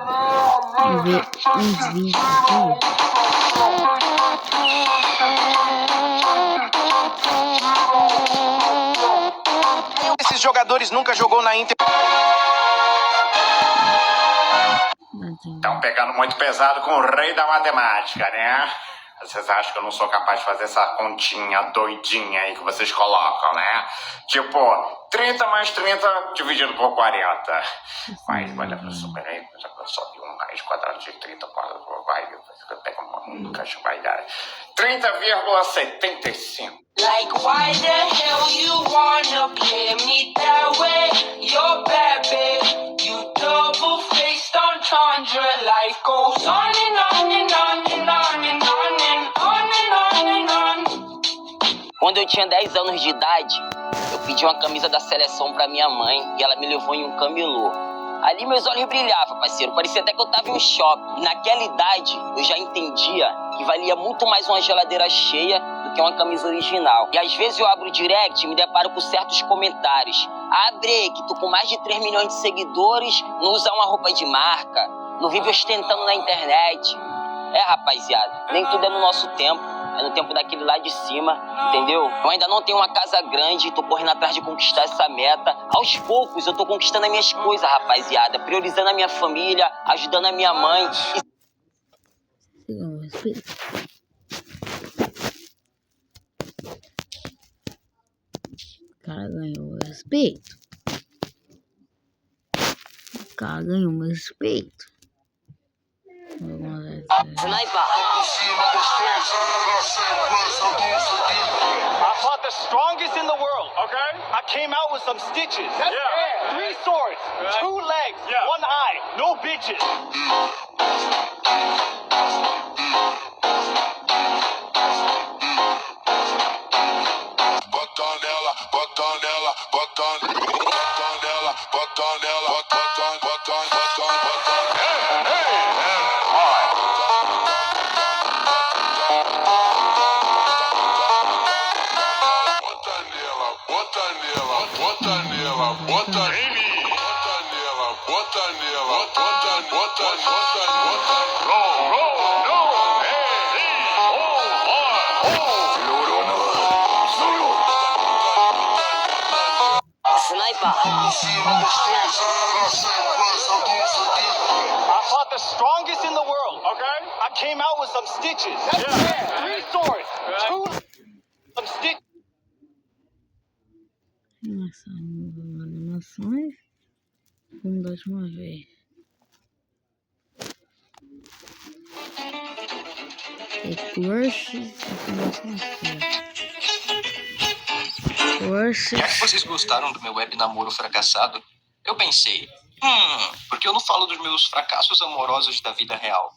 Vamos ver uns vídeos aqui. Esses jogadores nunca jogou na Inter. Estão pegando muito pesado com o rei da matemática, né? Vocês acham que eu não sou capaz de fazer essa continha doidinha aí que vocês colocam, né? Tipo, 30 mais 30 dividido por 40. Mas, olha, eu superei, eu só vi um raiz quadrado de 30, vai, pega uma caixa, vai dar 30,75. Like, why the hell you wanna play me that way? You're bad, babe. You double-faced entendre. Life goes on and on and on and on and on and on and on and on. Quando eu tinha 10 anos de idade, eu pedi uma camisa da seleção pra minha mãe e ela me levou em um camelô. Ali meus olhos brilhavam, parceiro. Parecia até que eu tava em um shopping. E naquela idade, eu já entendia que valia muito mais uma geladeira cheia do que uma camisa original. E às vezes eu abro o direct e me deparo com certos comentários. Abre, que tu com mais de 3 milhões de seguidores, não usa uma roupa de marca, não vive ostentando na internet. Rapaziada, nem tudo é no nosso tempo. É no tempo daquele lá de cima, entendeu? Eu ainda não tenho uma casa grande, tô correndo atrás de conquistar essa meta. Aos poucos eu tô conquistando as minhas coisas, rapaziada. Priorizando a minha família, ajudando a minha mãe. O cara ganhou respeito. O cara ganhou meu respeito. Sniper. I fought the strongest in the world. Okay. I came out with some stitches. That's fair. 3 swords, 2 legs, 1 eye, no bitches. Sniper. I fought the strongest in the world. Okay. I came out with some stitches. That's fair. 3 swords, 2 some stitches. Animações. Vamos dar de uma vez. Já que vocês gostaram do meu web namoro fracassado, eu pensei, por que eu não falo dos meus fracassos amorosos da vida real?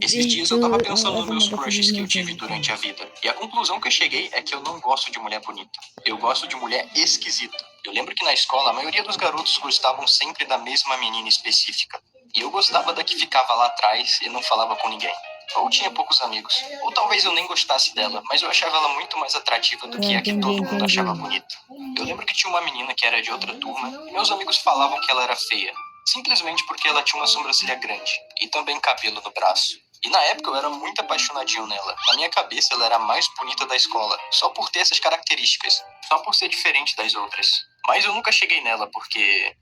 Esses dias eu tava pensando nos meus crushes que eu tive durante a vida. E a conclusão que eu cheguei é que eu não gosto de mulher bonita. Eu gosto de mulher esquisita. Eu lembro que na escola a maioria dos garotos gostavam sempre da mesma menina específica. E eu gostava da que ficava lá atrás e não falava com ninguém. Ou tinha poucos amigos. Ou talvez eu nem gostasse dela, mas eu achava ela muito mais atrativa do que a que todo mundo achava bonita. Eu lembro que tinha uma menina que era de outra turma e meus amigos falavam que ela era feia. Simplesmente porque ela tinha uma sobrancelha grande e também cabelo no braço. E na época eu era muito apaixonadinho nela. Na minha cabeça ela era a mais bonita da escola, só por ter essas características, só por ser diferente das outras. Mas eu nunca cheguei nela porque...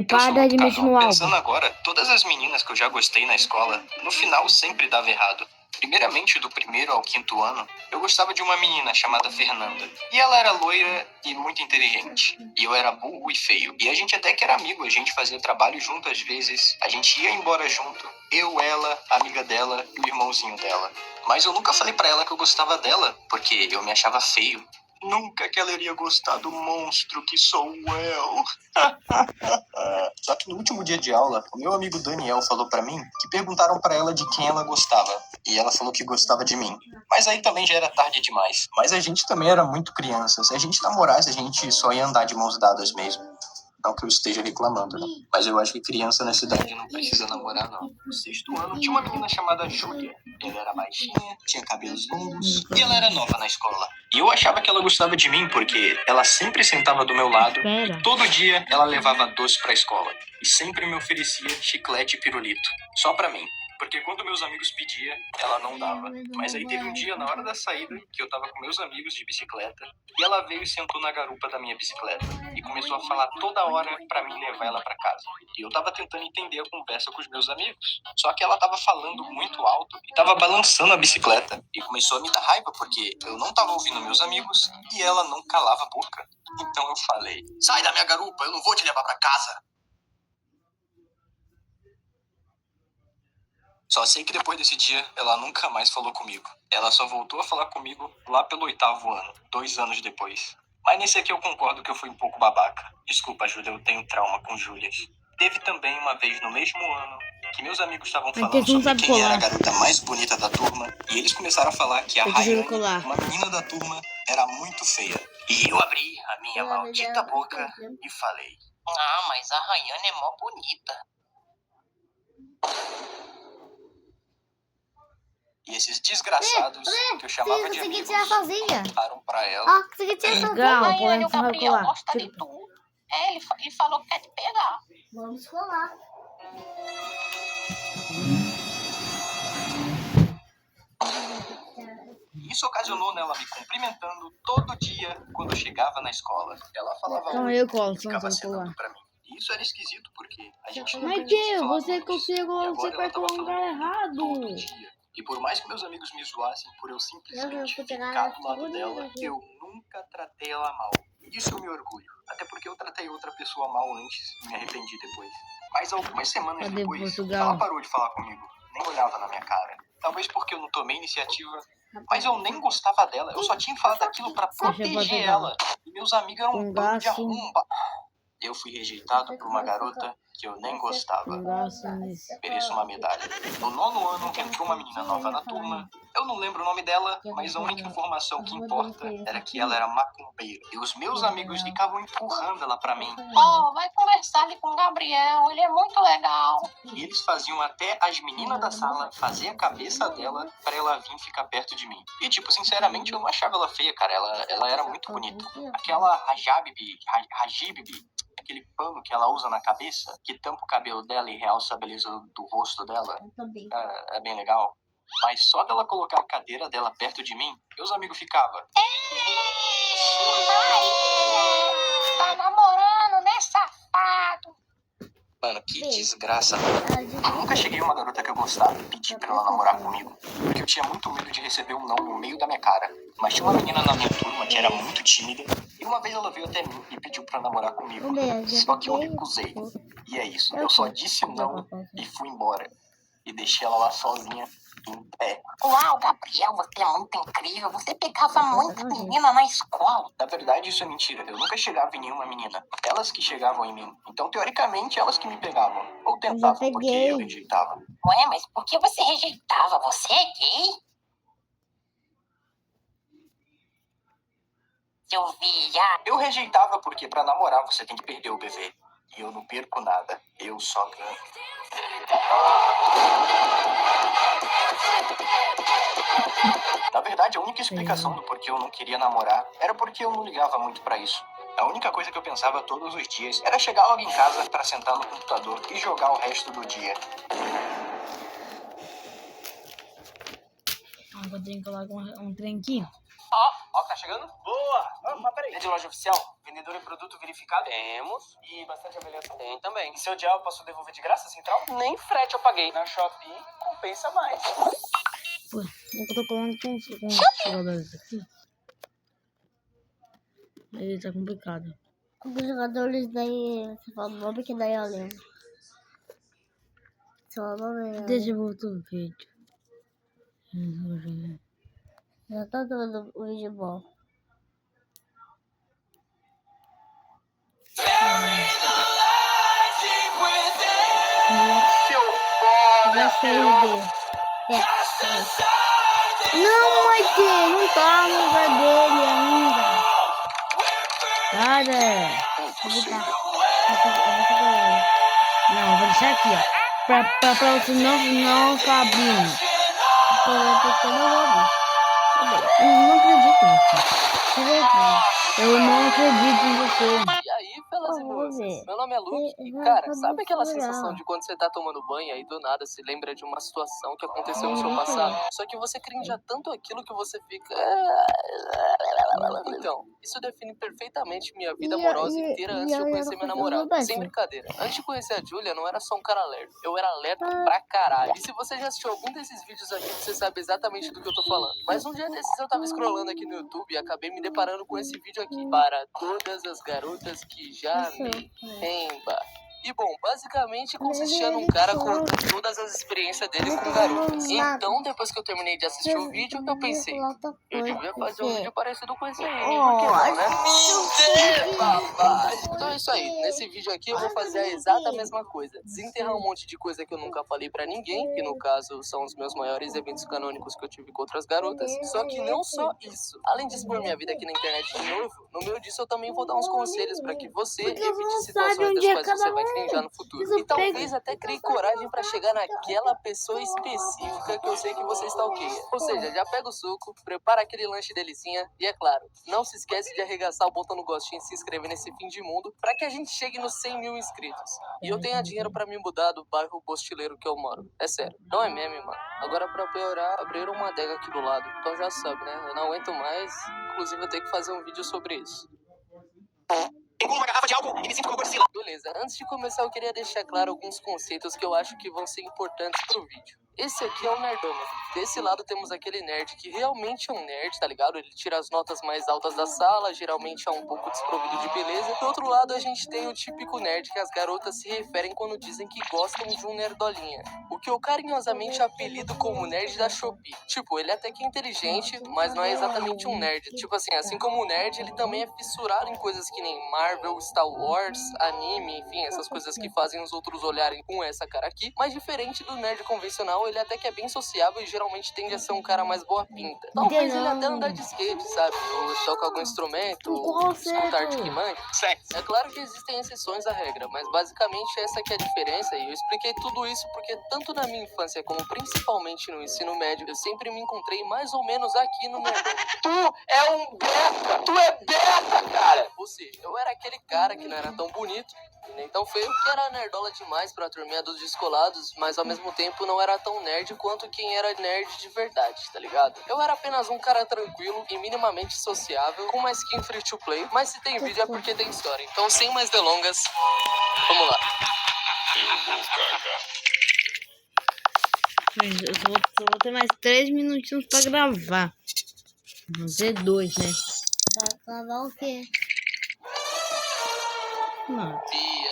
para de mexer no álbum. Pensando agora, todas as meninas que eu já gostei na escola, no final sempre dava errado. Primeiramente, do 1º ao 5º ano, eu gostava de uma menina chamada Fernanda. E ela era loira e muito inteligente. E eu era burro e feio. E a gente até que era amigo, a gente fazia trabalho junto às vezes. A gente ia embora junto. Eu, ela, a amiga dela e o irmãozinho dela. Mas eu nunca falei pra ela que eu gostava dela, porque eu me achava feio. Nunca que ela iria gostar do monstro que sou eu. Só que no último dia de aula, o meu amigo Daniel falou pra mim que perguntaram pra ela de quem ela gostava. E ela falou que gostava de mim. Mas aí também já era tarde demais. Mas a gente também era muito criança. Se a gente namorasse, a gente só ia andar de mãos dadas mesmo. Não que eu esteja reclamando, né? Mas eu acho que criança nessa idade não precisa namorar, não. No 6º ano, tinha uma menina chamada Júlia. Ela era baixinha, tinha cabelos longos e ela era nova na escola. E eu achava que ela gostava de mim porque ela sempre sentava do meu lado Espera. e todo dia ela levava doce pra escola. E sempre me oferecia chiclete e pirulito. Só pra mim. Porque quando meus amigos pediam, ela não dava. Mas aí teve um dia, na hora da saída, que eu tava com meus amigos de bicicleta, e ela veio e sentou na garupa da minha bicicleta. E começou a falar toda hora pra mim levar ela pra casa. E eu tava tentando entender a conversa com os meus amigos. Só que ela tava falando muito alto e tava balançando a bicicleta. E começou a me dar raiva, porque eu não tava ouvindo meus amigos e ela não calava a boca. Então eu falei, sai da minha garupa, eu não vou te levar pra casa. Só sei que depois desse dia, ela nunca mais falou comigo. Ela só voltou a falar comigo lá pelo 8º ano, 2 anos depois. Mas nesse aqui eu concordo que eu fui um pouco babaca. Desculpa, Júlia, eu tenho trauma com Júlias. Teve também uma vez no mesmo ano que meus amigos estavam falando tu não sobre sabe quem era colar. a garota mais bonita da turma. E eles começaram a falar que a Tem que Rayane, colar. uma menina da turma, era muito feia. E eu abri a minha maldita boca e falei, Ah, mas a Rayane é mó bonita. e esses desgraçados que eu chamava de amigos sozinha. falaram pra ela. Ó, consegui tirar sozinha. Legal, Rayane, podemos o Gabriel colar. gosta de tu. É, ele falou que quer te pegar. Vamos colar. Isso ocasionou nela me cumprimentando todo dia quando eu chegava na escola. Ela falava Então oi eu colo, e ficava só vou acenando colar. pra mim. E isso era esquisito porque a gente nunca Mas tinha se que? falado Você antes. conseguiu, E agora você ela vai tava colar um lugar falando comigo todo errado. dia. E por mais que meus amigos me zoassem por eu simplesmente Eu vou pegar ficar ela do lado toda dela, aqui. eu nunca tratei ela mal. E disso eu me orgulho. Até porque eu tratei outra pessoa mal antes e me arrependi depois. Mas algumas semanas Cadê depois, Portugal? ela parou de falar comigo. Nem olhava na minha cara. Talvez porque eu não tomei iniciativa, mas eu nem gostava dela. Eu só tinha falado aquilo pra proteger Portugal. ela. E meus amigos eram um bando de Cangaço. arromba. Eu fui rejeitado por uma garota que eu nem gostava. Cangaço nesse. Mereço uma medalha. No 9º ano, entrou uma menina nova na turma. Eu não lembro o nome dela, mas a única informação que importa era que ela era macumbeira. E os meus amigos ficavam empurrando ela pra mim. Oh, vai conversar ali com o Gabriel, ele é muito legal. E eles faziam até as meninas da sala fazer a cabeça dela pra ela vir ficar perto de mim. E, tipo, sinceramente, eu não achava ela feia, cara. Ela era muito bonita. Aquela Rajibibi, aquele pano que ela usa na cabeça, que tampa o cabelo dela e realça a beleza do rosto dela, Eu também. é bem legal. Mas só dela colocar a cadeira dela perto de mim, meus amigos ficavam. Tá namorando, né, safado? Mano, que desgraça. Eu nunca cheguei a uma garota que eu gostava e pedi pra ela namorar comigo, porque eu tinha muito medo de receber um não no meio da minha cara. Mas tinha uma menina na minha turma que era muito tímida, e uma vez ela veio até mim e pediu pra namorar comigo. Só que eu recusei. E é isso, eu só disse não e fui embora. E deixei ela lá sozinha, em pé. Uau, Gabriel, você é muito incrível. Você pegava muita menina na escola. Na verdade, isso é mentira. Eu nunca chegava em nenhuma menina. Elas que chegavam em mim. Então, teoricamente, elas que me pegavam. Ou tentavam, porque peguei. eu rejeitava. Ué, mas por que você rejeitava? Você é gay? Seu viado. Eu rejeitava porque pra namorar você tem que perder o bebê. E eu não perco nada. Eu só ganho. Na verdade, a única explicação do porquê eu não queria namorar era porque eu não ligava muito pra isso. A única coisa que eu pensava todos os dias era chegar logo em casa pra sentar no computador e jogar o resto do dia. Agora tem que colocar um trem aqui. Ó, tá chegando? Boa! Mas peraí. É de loja oficial? Vendedor e produto verificado? Temos. E bastante avaliação? Tem também. E se eu odiar, eu posso devolver de graça, central? Nem frete eu paguei. Na Shopee, compensa mais. Pô, eu tô colando com os jogadores aqui. Aí tá complicado. Os jogadores daí, você fala o nome que daí eu lembro. Seu nome Deixa eu voltar o vídeo. já tá dando o vídeo bom. Já sei Não, Mike, não tá no lugar dele ainda. Cara, Não, vou deixar aqui, ó. Pra você não ficar abrindo. Eu não acredito nisso. Eu não acredito em você. E aí, pelas e Vamos ver. moças, meu nome é Luke e, Vai cara, acabar sabe aquela de chorar. sensação de quando você tá tomando banho e aí do nada se lembra de uma situação que aconteceu no seu passado? Só que você crinja tanto aquilo que você fica... Então, isso define perfeitamente minha vida amorosa inteira antes de eu conhecer minha namorada. Sem brincadeira. Antes de conhecer a Julia, eu não era só um cara lerdo. Eu era lerdo pra caralho. E se você já assistiu algum desses vídeos aqui, você sabe exatamente do que eu tô falando. Mas um dia desses eu tava scrollando aqui no YouTube e acabei me deparando com esse vídeo aqui. Para todas as garotas que já me emba. E bom, basicamente consistia num cara com todas as experiências dele com garotas. Então, depois que eu terminei de assistir o vídeo, eu pensei, eu devia fazer um vídeo parecido com esse aí, por que não, né? Então é isso aí, nesse vídeo aqui eu vou fazer a exata mesma coisa. Desenterrar um monte de coisa que eu nunca falei pra ninguém, que no caso são os meus maiores eventos canônicos que eu tive com outras garotas. Só que não só isso. Além de expor minha vida aqui na internet de novo, no meio disso eu também vou dar uns conselhos pra que você evite situações das quais você vai crinjar no futuro. E talvez até crie coragem pra chegar naquela pessoa específica que eu sei que você stalkeia. Ou seja, já pega o suco, prepara aquele lanche delicinha e é claro, não se esquece de arregaçar o botão no gostinho e se inscrever nesse fim de mundo pra que a gente chegue nos 100 mil inscritos. E eu tenha dinheiro pra me mudar do bairro Postileiro que eu moro. É sério, não é meme, mano. Agora pra piorar, abriram uma adega aqui do lado. Então já sabe, né? Eu não aguento mais. Inclusive eu tenho que fazer um vídeo sobre isso. Engulo uma garrafa de álcool e me sinto como Godzilla. Beleza, antes de começar eu queria deixar claro alguns conceitos que eu acho que vão ser importantes pro vídeo. Esse aqui é o nerdômetro. Desse lado temos aquele nerd que realmente é um nerd, tá ligado? Ele tira as notas mais altas da sala, geralmente é um pouco desprovido de beleza. Do outro lado a gente tem o típico nerd que as garotas se referem quando dizem que gostam de um nerdolinha. O que eu carinhosamente apelido como nerd da Shopee. Tipo, ele até que é inteligente, mas não é exatamente um nerd. Tipo assim como o nerd, ele também é fissurado em coisas que nem Marvel, Star Wars, anime, enfim, essas coisas que fazem os outros olharem com essa cara aqui. Mas diferente do nerd convencional, ele até que é bem sociável e geralmente tende a ser um cara mais boa pinta. Talvez ele até andar de skate, sabe? Ou toca algum instrumento, ou escutar Arctic Monkeys. É claro que existem exceções à regra, mas basicamente essa que é a diferença. E eu expliquei tudo isso porque tanto na minha infância como principalmente no ensino médio, eu sempre me encontrei mais ou menos aqui no meu... Tu é um beta! Tu é beta, cara! Ou seja, eu era aquele cara que não era tão bonito e nem tão feio, que era nerdola demais pra turminha dos descolados, mas ao mesmo tempo não era tão nerd quanto quem era nerd de verdade, tá ligado? Eu era apenas um cara tranquilo e minimamente sociável, com uma skin free to play, mas se tem vídeo é porque tem história. Então, sem mais delongas, vamos lá. Eu só vou ter mais 3 minutinhos pra gravar. Vou fazer 2, né? Vai acabar o quê? Não, Bia.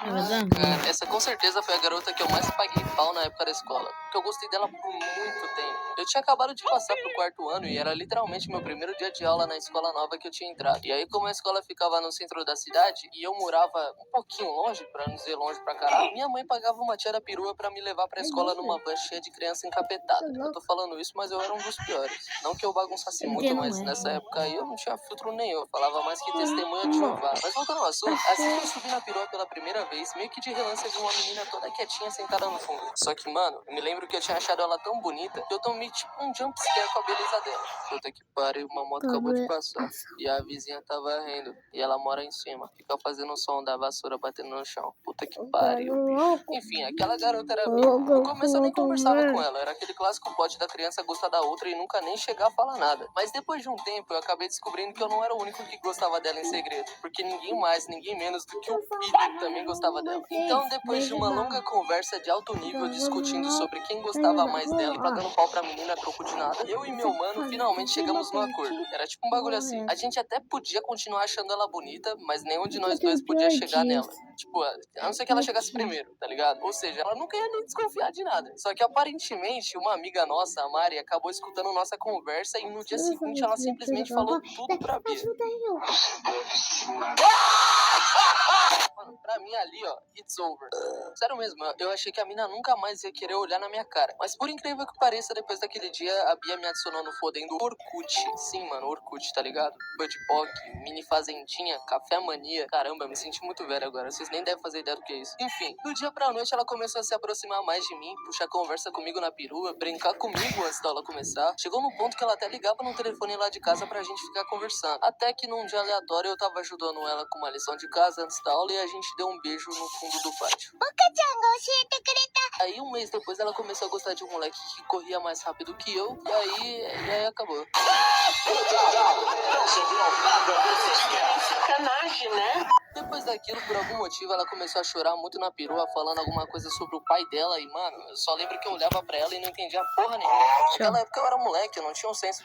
é verdade. Cara, essa com certeza foi a garota que eu mais paguei pau na época da escola. Porque eu gostei dela por muito tempo. Eu tinha acabado de passar pro 4º ano e era literalmente meu primeiro dia de aula na escola nova que eu tinha entrado. E aí, como a escola ficava no centro da cidade e eu morava um pouquinho longe, pra não dizer longe pra caralho, minha mãe pagava uma tia da perua pra me levar pra escola numa van cheia de criança encapetada. Eu tô falando isso, mas eu era um dos piores. Não que eu bagunçasse muito, mas nessa época aí eu não tinha filtro nenhum. Eu falava mais que testemunha de Jeová. Mas voltando ao assunto, assim que eu subi na perua pela primeira vez, meio que de relance eu vi uma menina toda quietinha sentada no fundo. Só que, mano, eu me lembro que eu tinha achado ela tão bonita que eu tomei tipo um jumpscare com a beleza dela. Puta que pariu, uma moto acabou de passar. E a vizinha tava rindo. E ela mora em cima. Fica fazendo o som da vassoura batendo no chão. Puta que pariu. Enfim, aquela garota era minha. No começo eu nem conversava com ela. Era aquele clássico plot da criança gostar da outra e nunca nem chegar a falar nada. Mas depois de um tempo eu acabei descobrindo que eu não era o único que gostava dela em segredo. Porque ninguém mais, ninguém menos do que o Peter também gostava dela. Então, depois de uma longa conversa de alto nível discutindo sobre quem gostava mais dela e pagando pau pra menina a troco de nada, eu e meu mano finalmente chegamos num acordo. Era tipo um bagulho assim. A gente até podia continuar achando ela bonita, mas nenhum de nós dois podia chegar nela. Tipo, a não ser que ela chegasse primeiro, tá ligado? Ou seja, ela nunca ia nem desconfiar de nada. Só que aparentemente, uma amiga nossa, a Mari, acabou escutando nossa conversa e no dia seguinte ela simplesmente falou tudo pra Bia. Mano, pra pra mim ali, ó, it's over. Sério mesmo, eu achei que a mina nunca mais ia querer olhar na minha cara. Mas por incrível que pareça, depois daquele dia, a Bia me adicionou no fodendo Orkut. Sim, mano, Orkut, tá ligado? Budpoc, mini fazendinha, café mania. Caramba, eu me senti muito velho agora, vocês nem devem fazer ideia do que é isso. Enfim, do dia pra noite ela começou a se aproximar mais de mim, puxar conversa comigo na perua, brincar comigo antes da aula começar. Chegou no ponto que ela até ligava no telefone lá de casa pra gente ficar conversando. Até que num dia aleatório eu tava ajudando ela com uma lição de casa antes da aula e a gente deu um beijo no fundo do pátio. Aí um mês depois ela começou a gostar de um moleque que corria mais rápido que eu e aí acabou. Sacanagem, né? Depois daquilo, por algum motivo, ela começou a chorar muito na perua, falando alguma coisa sobre o pai dela. E, mano, eu só lembro que eu olhava pra ela e não entendia porra nenhuma. Naquela época eu era moleque, eu não tinha um senso